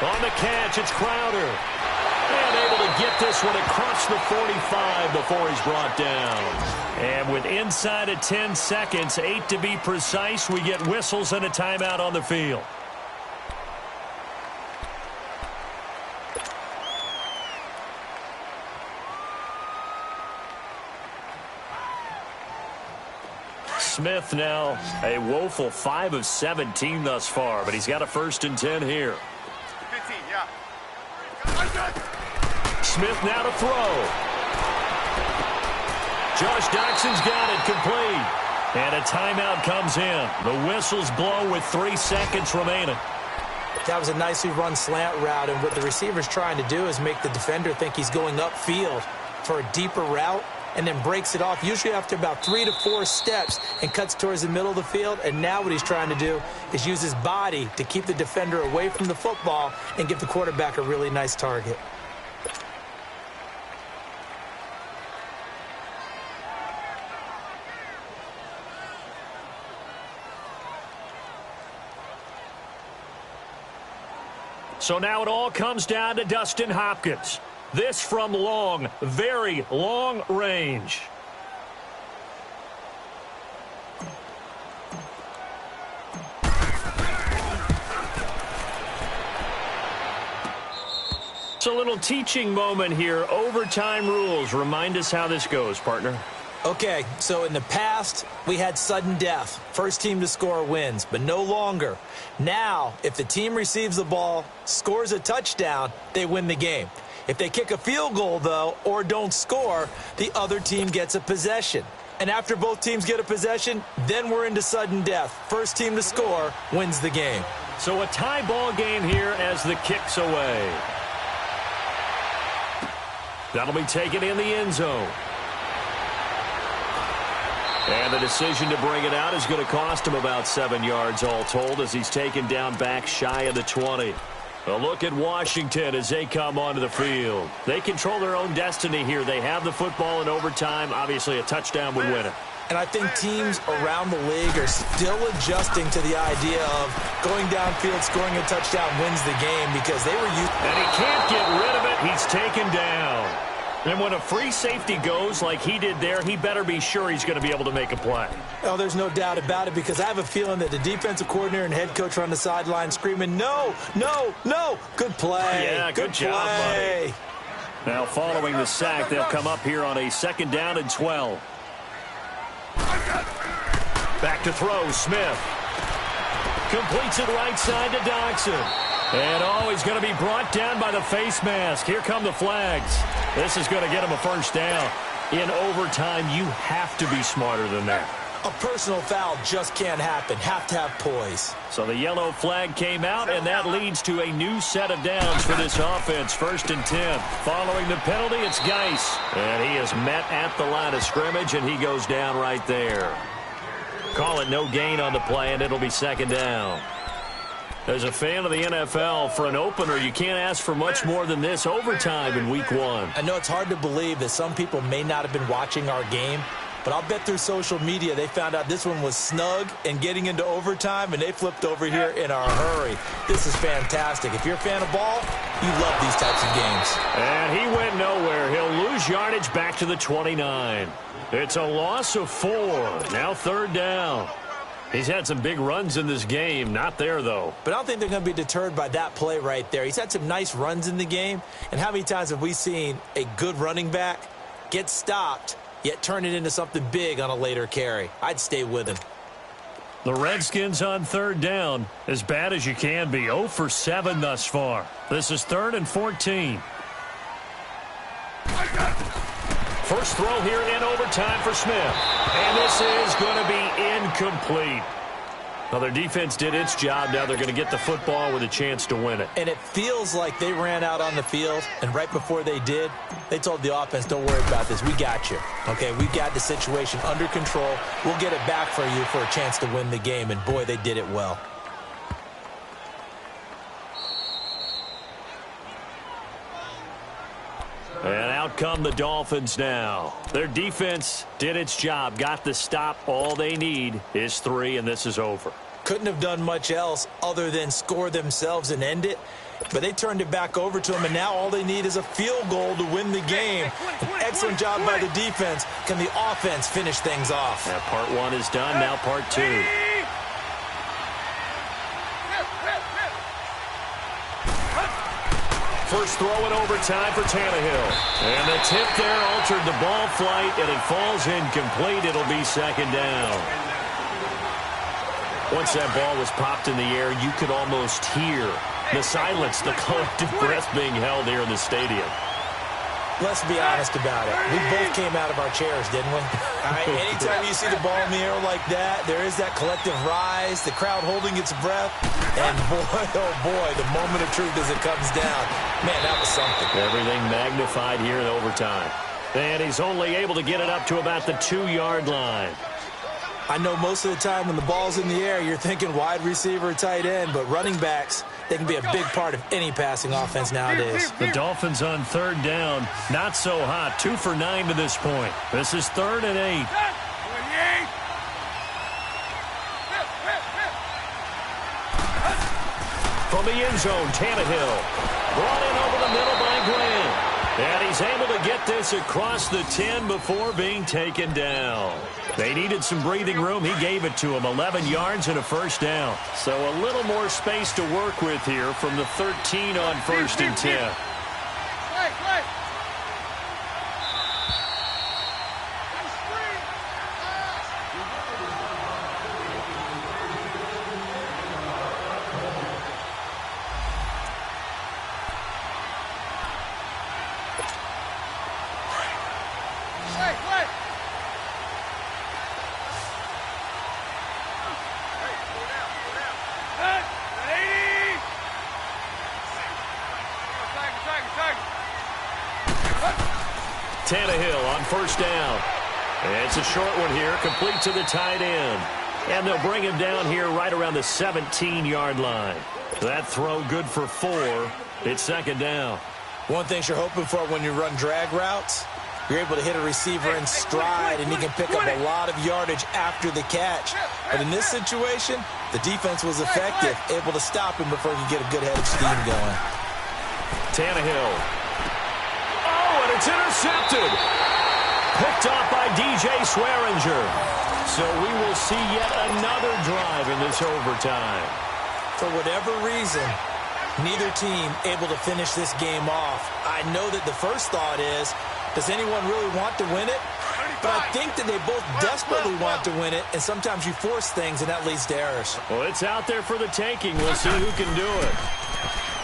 On the catch, it's Crowder. And able to get this one across the 45 before he's brought down. And with inside of 10 seconds, 8 to be precise, we get whistles and a timeout on the field. Smith now a woeful 5 of 17 thus far, but he's got a 1st and 10 here. 15, yeah. Smith now to throw. Josh Doxson's got it complete. And a timeout comes in. The whistles blow with 3 seconds remaining. That was a nicely run slant route, and what the receiver's trying to do is make the defender think he's going upfield for a deeper route, and then breaks it off, usually after about 3 to 4 steps, and cuts towards the middle of the field. And now what he's trying to do is use his body to keep the defender away from the football and give the quarterback a really nice target. So now it all comes down to Dustin Hopkins. This from long, very long range. It's a little teaching moment here. Overtime rules. Remind us how this goes, partner. Okay, so in the past, we had sudden death. First team to score wins, but no longer. Now, if the team receives the ball, scores a touchdown, they win the game. If they kick a field goal, though, or don't score, the other team gets a possession. And after both teams get a possession, then we're into sudden death. First team to score wins the game. So a tie ball game here as the kick's away. That'll be taken in the end zone. And the decision to bring it out is going to cost him about 7 yards all told as he's taken down back shy of the 20. A look at Washington as they come onto the field. They control their own destiny here. They have the football in overtime. Obviously, a touchdown would win it. And I think teams around the league are still adjusting to the idea of going downfield, scoring a touchdown wins the game because they were used. And he can't get rid of it. He's taken down. And when a free safety goes like he did there, he better be sure he's going to be able to make a play. Oh, there's no doubt about it because I have a feeling that the defensive coordinator and head coach are on the sideline screaming, no, no, no. Good play. Yeah, good job, buddy. Now, following the sack, they'll come up here on a 2nd down and 12. Back to throw, Smith. Completes it right side to Dodson. And, he's going to be brought down by the face mask. Here come the flags. This is going to get him a 1st down. In overtime, you have to be smarter than that. A personal foul just can't happen. Have to have poise. So the yellow flag came out, and that leads to a new set of downs for this offense. 1st and 10. Following the penalty, it's Geis. And he is met at the line of scrimmage, and he goes down right there. Call it no gain on the play, and it'll be 2nd down. As a fan of the NFL, for an opener, you can't ask for much more than this overtime in Week 1. I know it's hard to believe that some people may not have been watching our game, but I'll bet through social media they found out this one was snug and getting into overtime, and they flipped over here in a hurry. This is fantastic. If you're a fan of ball, you love these types of games. And he went nowhere. He'll lose yardage back to the 29. It's a loss of 4. Now 3rd down. He's had some big runs in this game. Not there, though. But I don't think they're going to be deterred by that play right there. He's had some nice runs in the game. And how many times have we seen a good running back get stopped, yet turn it into something big on a later carry? I'd stay with him. The Redskins on 3rd down. As bad as you can be. 0 for 7 thus far. This is 3rd and 14. First throw here in overtime for Smith. And this is going to be incomplete. Well, their defense did its job. Now they're going to get the football with a chance to win it. And it feels like they ran out on the field, and right before they did, they told the offense, don't worry about this. We got you. Okay, we got the situation under control. We'll get it back for you for a chance to win the game. And, boy, they did it well. And out come the Dolphins now. Their defense did its job, got the stop. All they need is 3, and this is over. Couldn't have done much else other than score themselves and end it. But they turned it back over to them, and now all they need is a field goal to win the game. An excellent job by the defense. Can the offense finish things off? Now part 1 is done, now part 2. First throw in overtime for Tannehill. And the tip there altered the ball flight, and it falls incomplete. It'll be 2nd down. Once that ball was popped in the air, you could almost hear the silence, the collective breath being held here in the stadium. Let's be honest about it. We both came out of our chairs, didn't we? All right, anytime you see the ball in the air like that, there is that collective rise, the crowd holding its breath, and boy, oh boy, the moment of truth as it comes down. Man, that was something. Everything magnified here in overtime. And he's only able to get it up to about the 2-yard line. I know most of the time when the ball's in the air, you're thinking wide receiver, tight end, but running backs, they can be a big part of any passing offense nowadays. The Dolphins on 3rd down, not so hot. 2 for 9 to this point. This is 3rd and 8. From the end zone, Tannehill. Brought in over the middle by Graham. And he's able to get this across the 10 before being taken down. They needed some breathing room. He gave it to him. 11 yards and a 1st down. So a little more space to work with here from the 13 on 1st and 10. Tannehill on 1st down. And it's a short one here, complete to the tight end. And they'll bring him down here right around the 17-yard line. That throw good for 4. It's 2nd down. One thing you're hoping for when you run drag routes, You're able to hit a receiver in stride, and he can pick up a lot of yardage after the catch. But in this situation, the defense was effective, able to stop him before he could get a good head of steam going. Tannehill. Oh, and it's intercepted. Picked off by DJ Swearinger. So we will see yet another drive in this overtime. For whatever reason, neither team able to finish this game off. I know that the first thought is, does anyone really want to win it? But I think that they both desperately want to win it, and sometimes you force things, and that leads to errors. Well, it's out there for the taking. We'll see who can do it.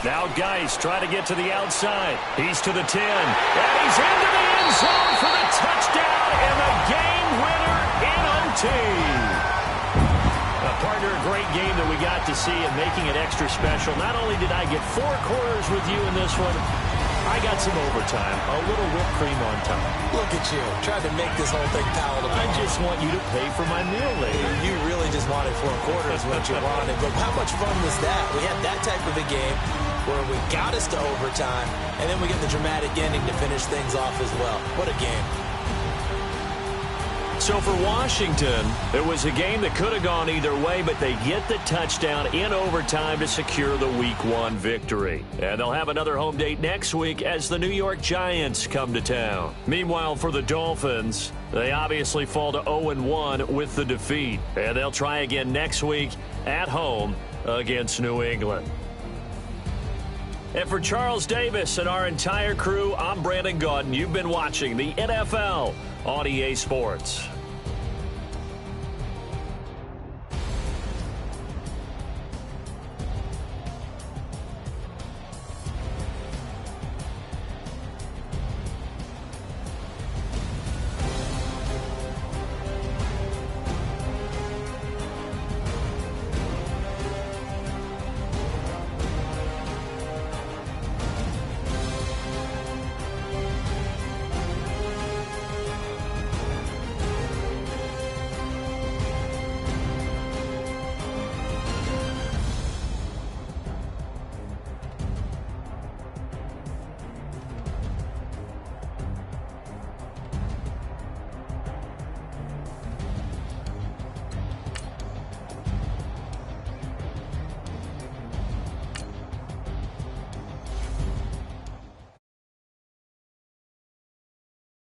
Now Geis try to get to the outside. He's to the 10, and he's into the end zone for the touchdown and the game winner in OT. Partner, a great game that we got to see and making it extra special. Not only did I get 4 quarters with you in this one, I got some overtime, a little whipped cream on top. Look at you, trying to make this whole thing palatable. I just want you to pay for my meal later. You really just wanted 4 quarters, what you wanted. But how much fun was that? We had that type of a game where we got us to overtime, and then we get the dramatic ending to finish things off as well. What a game. So for Washington, it was a game that could have gone either way, but they get the touchdown in overtime to secure the Week 1 victory. And they'll have another home date next week as the New York Giants come to town. Meanwhile, for the Dolphins, they obviously fall to 0-1 with the defeat. And they'll try again next week at home against New England. And for Charles Davis and our entire crew, I'm Brandon Gaudin. You've been watching the NFL on EA Sports.